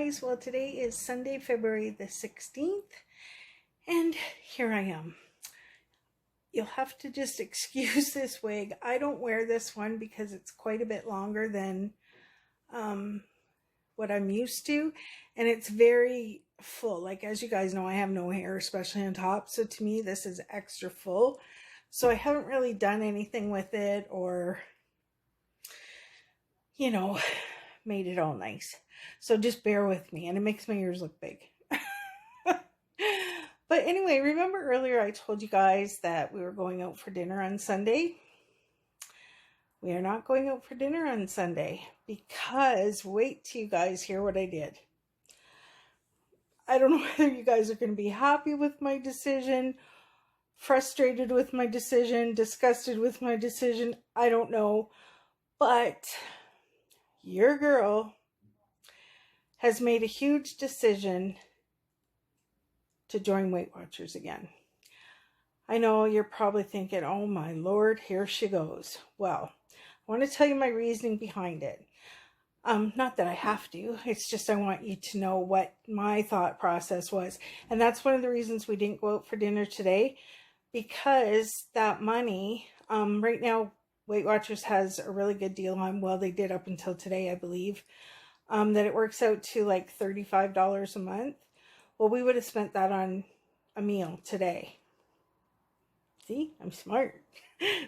guys. Well, today is Sunday, February the 16th, and here I am. You'll have to just excuse this wig. I don't wear this one because it's quite a bit longer than what I'm used to, and it's very full. Like, as you guys know, I have no hair, especially on top, so to me this is extra full. So I haven't really done anything with it or, made it all nice. So just bear with me, and it makes my ears look big. But anyway, remember earlier I told you guys that we were going out for dinner on Sunday? We are not going out for dinner on Sunday because, wait till you guys hear what I did. I don't know whether you guys are going to be happy with my decision, frustrated with my decision, disgusted with my decision. I don't know. But your girl has made a huge decision to join Weight Watchers again. I know you're probably thinking, oh my Lord, here she goes. Well, I want to tell you my reasoning behind it. Not that I have to, it's just I want you to know what my thought process was. And that's one of the reasons we didn't go out for dinner today, because that money, right now, Weight Watchers has a really good deal on, well, they did up until today, I believe, that it works out to like $35 a month. Well, we would have spent that on a meal today. See, I'm smart.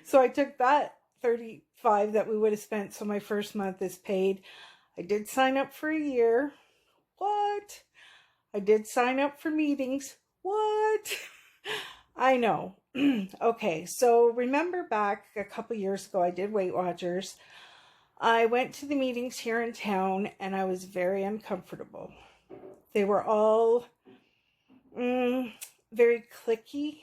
So I took that $35 that we would have spent, so my first month is paid. I did sign up for a year. What? I did sign up for meetings. What? I know. Okay, so remember back a couple years ago, I did Weight Watchers. I went to the meetings here in town, and I was very uncomfortable. They were all very cliquey.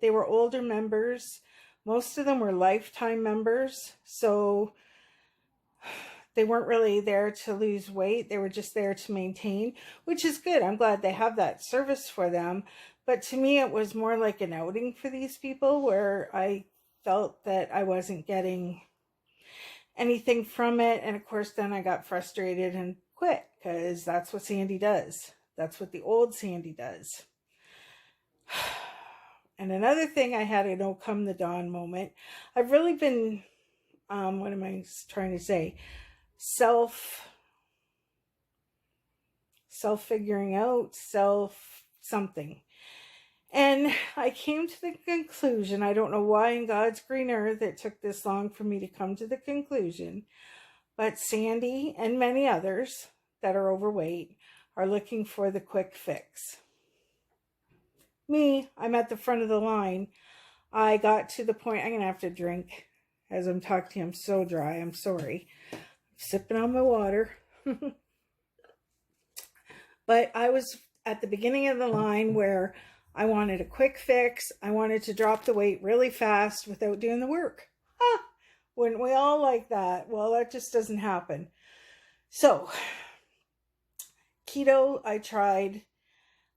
They were older members. Most of them were lifetime members, so they weren't really there to lose weight. They were just there to maintain, which is good. I'm glad they have that service for them. But to me, it was more like an outing for these people, where I felt that I wasn't getting anything from it. And of course, then I got frustrated and quit, because that's what Sandy does. That's what the old Sandy does. And another thing, I had an oh come the dawn moment. I've really been, what am I trying to say? Self-figuring out, something. And I came to the conclusion, I don't know why in God's green earth it took this long for me to come to the conclusion, but Sandy and many others that are overweight are looking for the quick fix. Me, I'm at the front of the line. I got to the point, I'm going to have to drink as I'm talking to you. I'm so dry, I'm sorry. I'm sipping on my water. But I was at the beginning of the line where I wanted a quick fix. I wanted to drop the weight really fast without doing the work. Wouldn't we all like that? Well, that just doesn't happen. So, keto, I tried.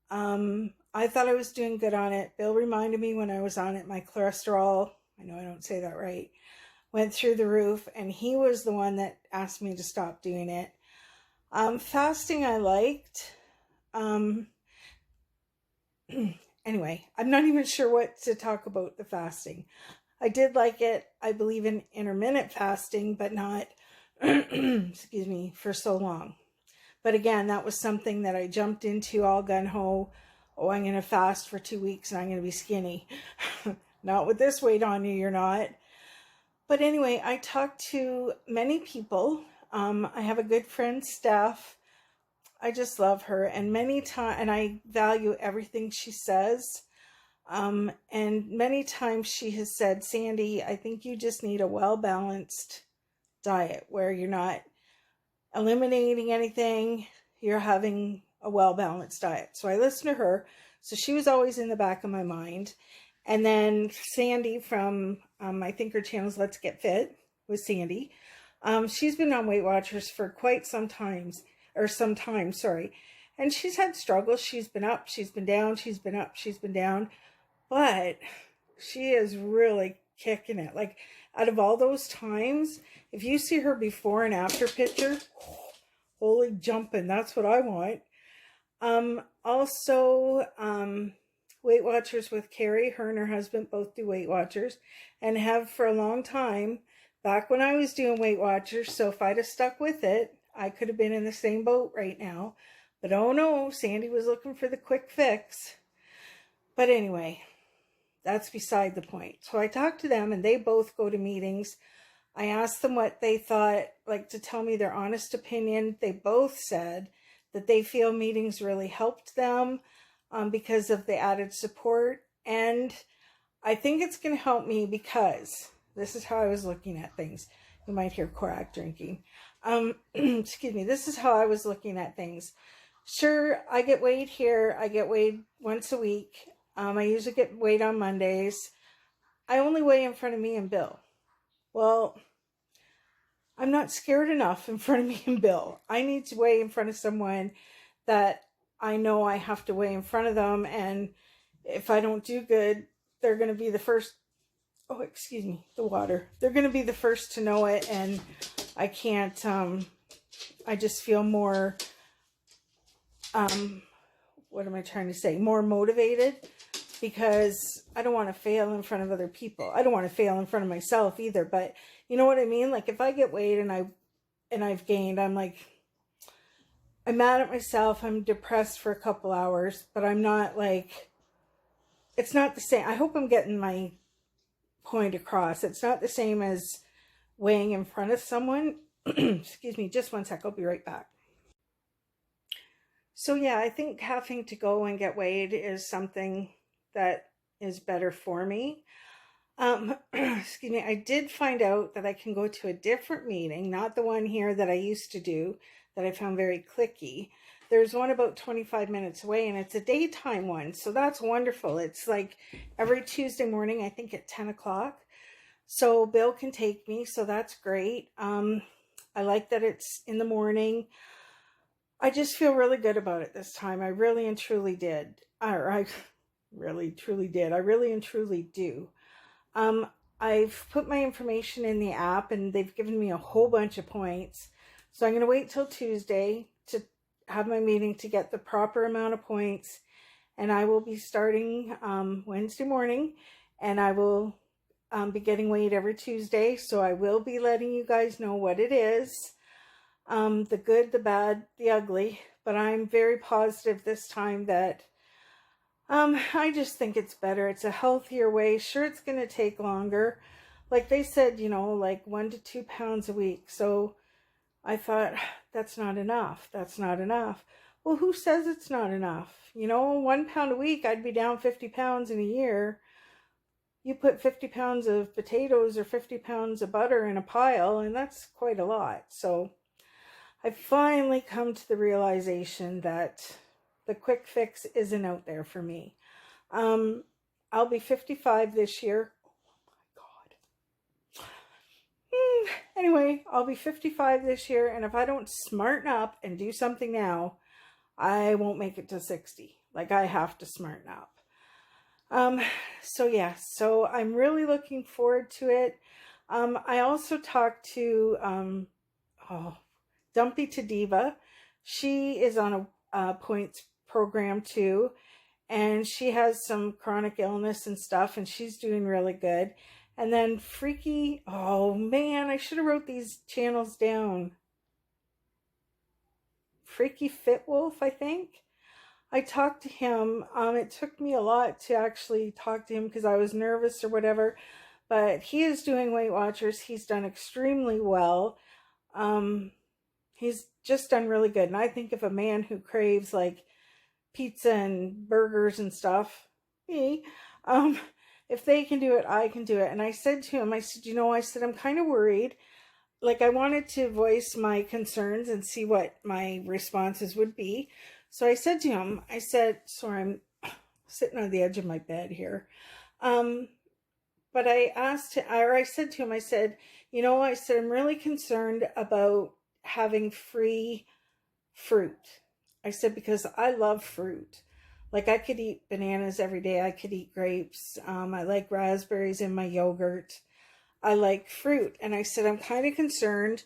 I thought I was doing good on it. Bill reminded me when I was on it, my cholesterol, I know I don't say that right, went through the roof, and he was the one that asked me to stop doing it. Fasting I liked. Anyway, I'm not even sure what to talk about the fasting. I did like it. I believe in intermittent fasting, but not, excuse me, for so long. But again, that was something that I jumped into all gung-ho. Oh, I'm going to fast for 2 weeks and I'm going to be skinny. Not with this weight on you, you're not. But anyway, I talked to many people. I have a good friend, Steph. I just love her. And and I value everything she says. And many times she has said, Sandy, I think you just need a well-balanced diet where you're not eliminating anything, you're having a well-balanced diet. So I listened to her. So she was always in the back of my mind. And then Sandy from, I think her channel is Let's Get Fit with Sandy. She's been on Weight Watchers for quite some time. And she's had struggles. She's been up, she's been down, she's been up, she's been down. But she is really kicking it. Like, out of all those times, if you see her before and after picture, Holy jumping, that's what I want. Also, Weight Watchers with Carrie. Her and her husband both do Weight Watchers and have for a long time, back when I was doing Weight Watchers. So if I'd have stuck with it, I could have been in the same boat right now. But oh no, Sandy was looking for the quick fix. But anyway, that's beside the point. So I talked to them and they both go to meetings. I asked them what they thought, like to tell me their honest opinion. They both said that they feel meetings really helped them because of the added support. And I think it's going to help me because this is how I was looking at things. You might hear Korak drinking. Excuse me. This is how I was looking at things. Sure, I get weighed here. I get weighed once a week. I usually get weighed on Mondays. I only weigh in front of me and Bill. Well, I'm not scared enough in front of me and Bill. I need to weigh in front of someone that I know I have to weigh in front of them. And if I don't do good, they're going to be the first. Oh, excuse me, the water. They're going to be the first to know it. And I can't, I just feel more, what am I trying to say? More motivated because I don't want to fail in front of other people. I don't want to fail in front of myself either, but you know what I mean? Like if I get weighed and I've gained, I'm like, I'm mad at myself. I'm depressed for a couple hours, but I'm not like, it's not the same. I hope I'm getting my point across. It's not the same as weighing in front of someone. Excuse me, just one sec. I'll be right back. So yeah, I think having to go and get weighed is something that is better for me. Excuse me, I did find out that I can go to a different meeting, not the one here that I used to do, that I found very clicky. There's one about 25 minutes away, and it's a daytime one, so that's wonderful. It's like every Tuesday morning, I think at 10 o'clock. So Bill can take me, so that's great. I like that it's in the morning. I just feel really good about it this time. I really and truly did. I really truly did. I really and truly do. I've put my information in the app and they've given me a whole bunch of points. So I'm going to wait till Tuesday to have my meeting to get the proper amount of points. And I will be starting Wednesday morning, and I will be getting weighed every Tuesday. So I will be letting you guys know what it is. The good, the bad, the ugly. But I'm very positive this time that I just think it's better. It's a healthier way. Sure, it's going to take longer. Like they said, you know, like 1 to 2 pounds a week. So I thought, that's not enough. That's not enough. Well, who says it's not enough? You know, 1 pound a week, I'd be down 50 pounds in a year. You put 50 pounds of potatoes or 50 pounds of butter in a pile, and that's quite a lot. So I finally come to the realization that the quick fix isn't out there for me. I'll be 55 this year. Oh my God. Anyway, I'll be 55 this year, and if I don't smarten up and do something now, I won't make it to 60. Like, I have to smarten up. So yeah, so I'm really looking forward to it. I also talked to, Dumpy to Diva. She is on a points program too, and she has some chronic illness and stuff, and she's doing really good. And then Freaky, oh man, I should have wrote these channels down. Freaky Fit Wolf, I think. I talked to him. It took me a lot to actually talk to him because I was nervous or whatever, but he is doing Weight Watchers. He's done extremely well. He's just done really good. And I think if a man who craves like pizza and burgers and stuff, me, if they can do it, I can do it. And I said to him, I said, you know, I said, I'm kind of worried. Like, I wanted to voice my concerns and see what my responses would be. So I said to him, I said, sorry, I'm sitting on the edge of my bed here. But I said to him, I said, you know, I said, I'm really concerned about having free fruit. I said, because I love fruit. Like, I could eat bananas every day. I could eat grapes. I like raspberries in my yogurt. I like fruit. And I said, I'm kind of concerned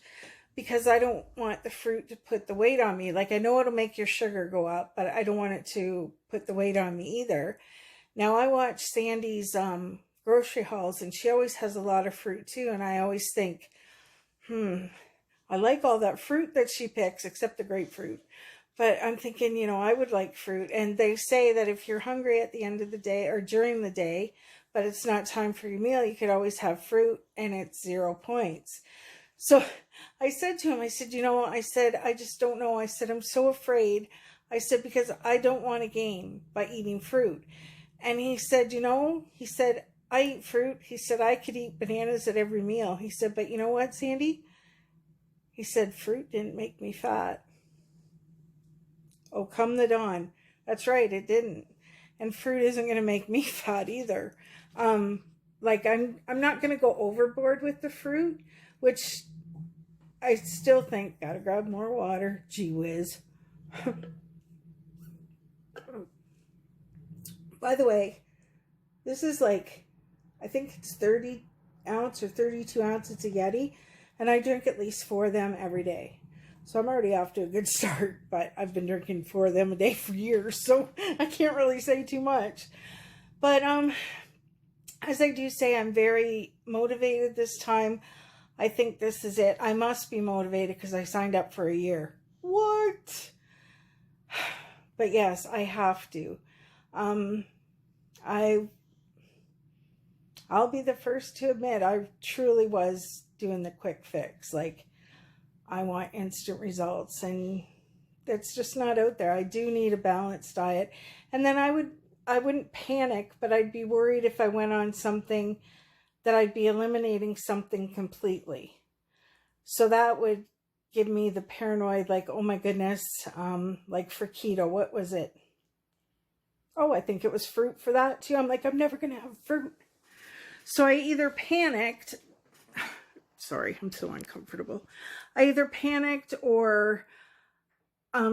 because I don't want the fruit to put the weight on me. Like, I know it'll make your sugar go up, but I don't want it to put the weight on me either. Now, I watch Sandy's grocery hauls, and she always has a lot of fruit too, and I always think, I like all that fruit that she picks, except the grapefruit. But I'm thinking, I would like fruit. And they say that if you're hungry at the end of the day or during the day, but it's not time for your meal, you could always have fruit and it's 0 points. So I said to him, I said, I just don't know. I said, I'm so afraid. I said, because I don't want to gain by eating fruit. And he said, he said, I eat fruit. He said, I could eat bananas at every meal. He said, but you know what, Sandy? He said, fruit didn't make me fat. Oh, come the dawn. That's right, it didn't. And fruit isn't going to make me fat either. Like, I'm not going to go overboard with the fruit, which I still think, gotta grab more water. Gee whiz. By the way, this is like, I think it's 30 ounce or 32 ounces of Yeti, and I drink at least 4 of them every day. So I'm already off to a good start, but I've been drinking 4 of them a day for years, so I can't really say too much. But as I do say, I'm very motivated this time. I think this is it. I must be motivated because I signed up for a year. What? But yes, I have to. I'll be the first to admit I truly was doing the quick fix. Like, I want instant results, and that's just not out there. I do need a balanced diet. And then I wouldn't panic, but I'd be worried if I went on something that I'd be eliminating something completely. So that would give me the paranoid, like, oh my goodness, like for keto, what was it? Oh, I think it was fruit for that too. I'm like, I'm never going to have fruit. So I either panicked, sorry, I'm so uncomfortable. I either panicked or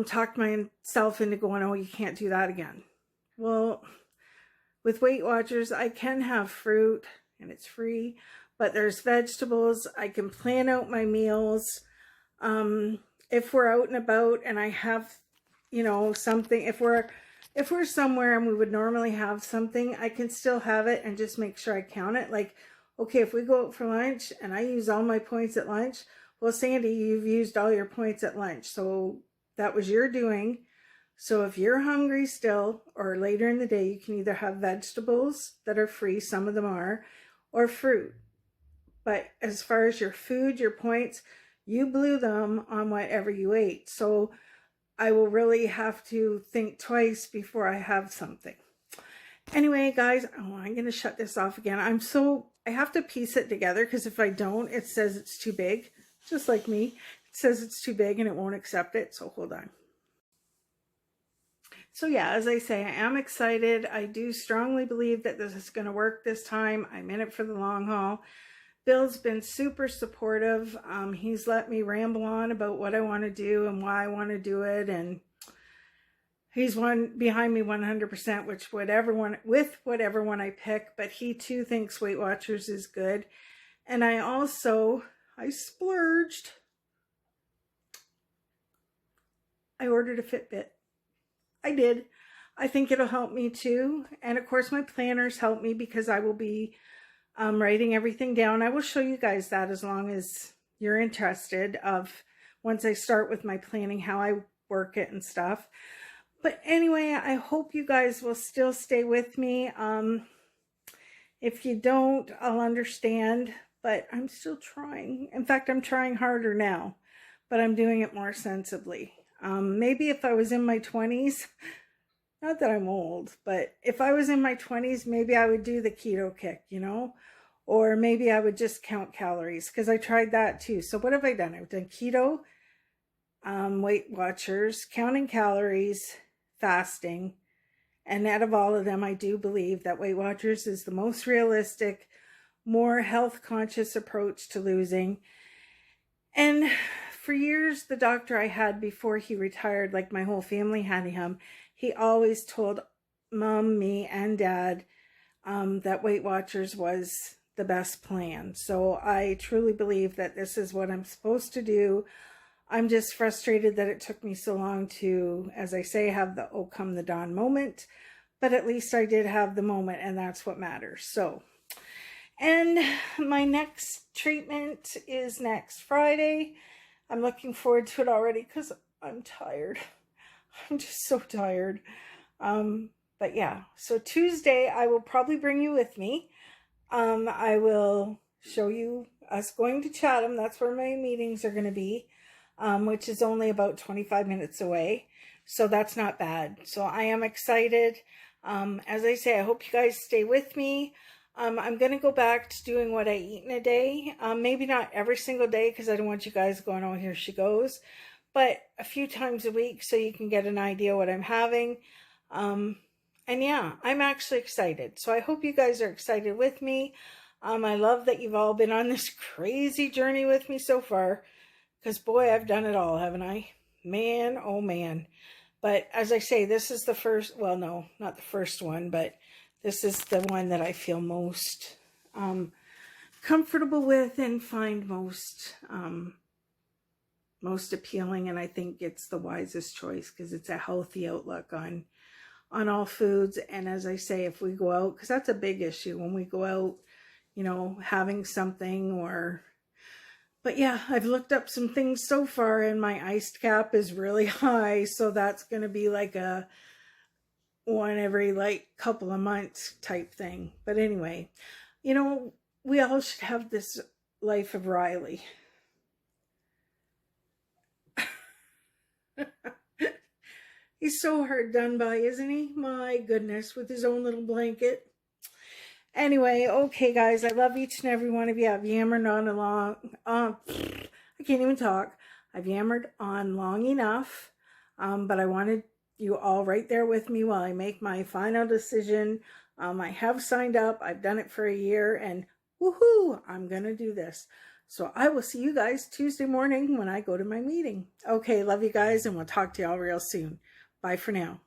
talked myself into going, oh, you can't do that again. Well, with Weight Watchers, I can have fruit and it's free, but there's vegetables. I can plan out my meals. If we're out and about and I have, something, if we're somewhere and we would normally have something, I can still have it and just make sure I count it. Like, okay, if we go out for lunch and I use all my points at lunch, well, Sandy, you've used all your points at lunch. So that was your doing. So if you're hungry still, or later in the day, you can either have vegetables that are free, some of them are, or fruit. But as far as your food, your points, you blew them on whatever you ate. So I will really have to think twice before I have something. Anyway, guys, I'm going to shut this off again. I have to piece it together because if I don't, it says it's too big. Just like me, it says it's too big and it won't accept it. So hold on. So yeah, as I say, I am excited. I do strongly believe that this is going to work this time. I'm in it for the long haul. Bill's been super supportive. He's let me ramble on about what I want to do and why I want to do it. And he's behind me 100%, with whatever one I pick. But he too thinks Weight Watchers is good. And I splurged. I ordered a Fitbit. I did. I think it'll help me too. And of course, my planners help me because I will be writing everything down. I will show you guys that as long as you're interested once I start with my planning, how I work it and stuff. But anyway, I hope you guys will still stay with me. If you don't, I'll understand, but I'm still trying. In fact, I'm trying harder now, but I'm doing it more sensibly. Maybe if I was in my 20s, not that I'm old, but if I was in my 20s, maybe I would do the keto kick, or maybe I would just count calories because I tried that too. So what have I done? I've done keto, Weight Watchers, counting calories, fasting, and out of all of them, I do believe that Weight Watchers is the most realistic, more health conscious approach to losing. And for years, the doctor I had before he retired, like my whole family had him, he always told Mom, me, and Dad that Weight Watchers was the best plan. So I truly believe that this is what I'm supposed to do. I'm just frustrated that it took me so long to, as I say, have the oh come the dawn moment. But at least I did have the moment, and that's what matters. So, and my next treatment is next Friday. I'm looking forward to it already because I'm tired. I'm just so tired. But yeah, so Tuesday I will probably bring you with me. I will show you us going to Chatham. That's where my meetings are going to be, which is only about 25 minutes away. So that's not bad. So I am excited. As I say, I hope you guys stay with me. I'm going to go back to doing what I eat in a day. Maybe not every single day because I don't want you guys going, oh, here she goes. But a few times a week so you can get an idea what I'm having. And yeah, I'm actually excited. So I hope you guys are excited with me. I love that you've all been on this crazy journey with me so far. Because boy, I've done it all, haven't I? Man, oh man. But as I say, this is the first, well, no, not the first one, but this is the one that I feel most comfortable with and find most appealing. And I think it's the wisest choice because it's a healthy outlook on all foods. And as I say, if we go out, because that's a big issue when we go out, you know, having something or, but yeah, I've looked up some things so far and my iced cap is really high. So that's going to be like a one every like couple of months type thing. But anyway, you know, we all should have this life of Riley. He's so hard done by, isn't he? My goodness, with his own little blanket. Anyway, okay, guys, I love each and every one of you. I've yammered on long. I can't even talk. I've yammered on long enough, but I wanted you all right there with me while I make my final decision. I have signed up. I've done it for a year, and woohoo, I'm going to do this. So I will see you guys Tuesday morning when I go to my meeting. Okay, love you guys, and we'll talk to y'all real soon. Bye for now.